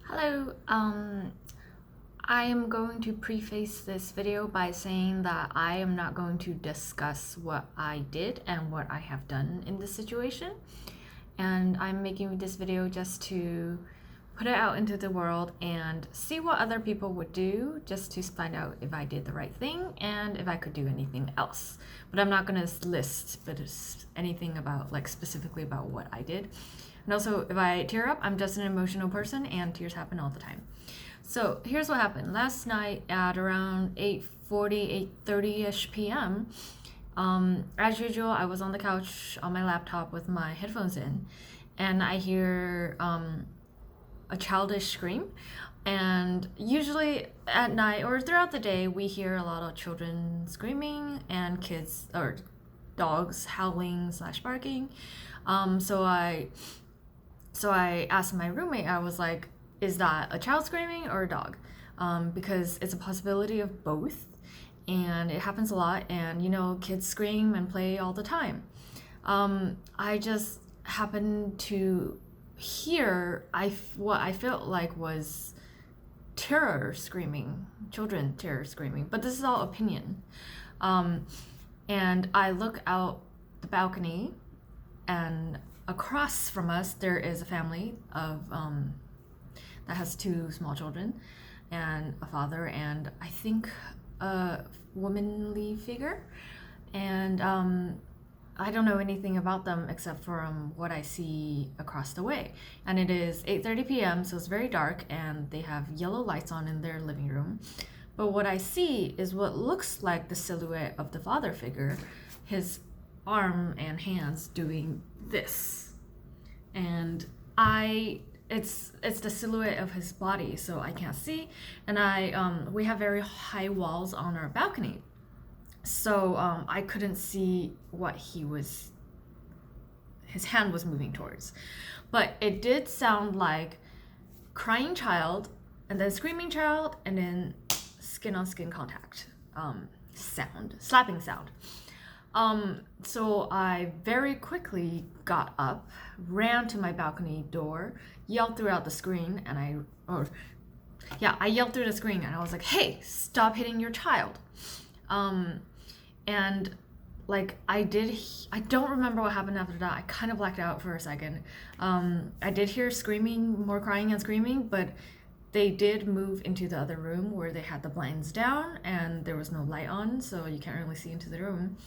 Hello, I am going to preface this video by saying that I am not going to discuss what I did and what I have done in this situation. And I'm making this video just to put it out into the world and see what other people would do, just to find out if I did the right thing and if I could do anything else. But I'm not going to list anything about, specifically about what I did. And also, if I tear up, I'm just an emotional person and tears happen all the time. So here's what happened. Last night at around 8:40, 8:30ish p.m., as usual, I was on the couch on my laptop with my headphones in, and I hear a childish scream. And usually at night or throughout the day, we hear a lot of children screaming and kids or dogs howling / barking. So I asked my roommate, I was like, is that a child screaming or a dog? Because it's a possibility of both, and it happens a lot, and kids scream and play all the time. I just happened to hear what I felt like was children terror screaming, but this is all opinion. And I look out the balcony, and across from us there is a family of that has two small children and a father and I think a womanly figure, and I don't know anything about them except from what I see across the way. And it is 8:30 p.m., so it's very dark, and they have yellow lights on in their living room. But what I see is what looks like the silhouette of the father figure, his arm and hands doing this. And it's the silhouette of his body, so I can't see. And we have very high walls on our balcony, so I couldn't see what his hand was moving towards. But it did sound like crying child, and then screaming child, and then skin on skin contact slapping sound. So I very quickly got up, ran to my balcony door, yelled throughout the screen, and I yelled through the screen, and I was like, "Hey, stop hitting your child!" And I don't remember what happened after that. I kind of blacked out for a second. I did hear screaming, more crying and screaming, but they did move into the other room where they had the blinds down and there was no light on, so you can't really see into the room.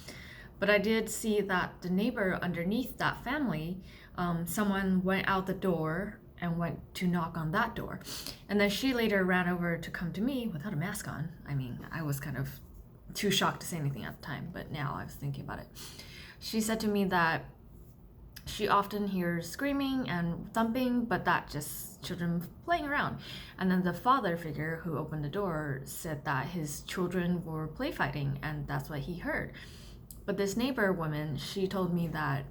But I did see that the neighbor underneath that family, someone went out the door and went to knock on that door. And then she later ran over to come to me without a mask on. I mean, I was kind of too shocked to say anything at the time, but now I was thinking about it. She said to me that she often hears screaming and thumping, but that just children playing around. And then the father figure who opened the door said that his children were play fighting, and that's what he heard. But this neighbor woman, she told me that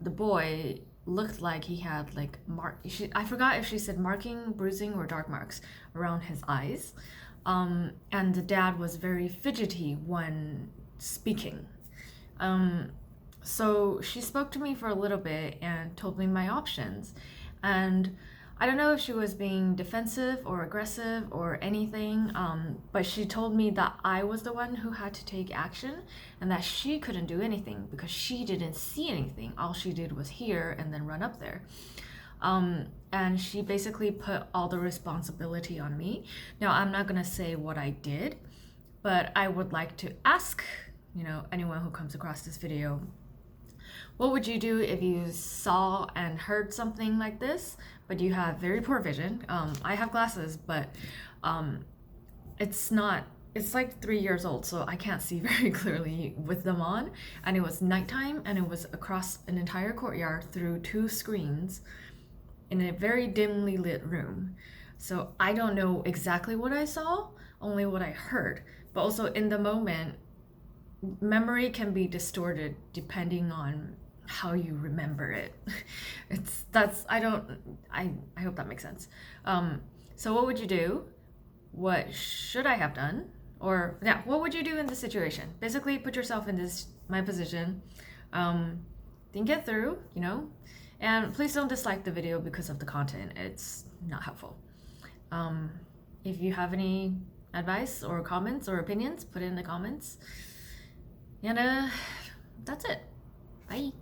the boy looked like he had I forgot if she said marking, bruising, or dark marks around his eyes. And the dad was very fidgety when speaking. So she spoke to me for a little bit and told me my options. And I don't know if she was being defensive or aggressive or anything, but she told me that I was the one who had to take action and that she couldn't do anything because she didn't see anything. All she did was hear and then run up there. And she basically put all the responsibility on me. Now, I'm not going to say what I did, but I would like to ask, anyone who comes across this video, what would you do if you saw and heard something like this, but you have very poor vision? I have glasses, but it's like 3 years old, so I can't see very clearly with them on. And it was nighttime, and it was across an entire courtyard through two screens in a very dimly lit room. So I don't know exactly what I saw, only what I heard. But also in the moment, memory can be distorted depending on how you remember it. I hope that makes sense. So what would you do? What should I have done? Or what would you do in this situation? Basically put yourself in my position. Think it through, And please don't dislike the video because of the content. It's not helpful. If you have any advice or comments or opinions, put it in the comments. And that's it. Bye.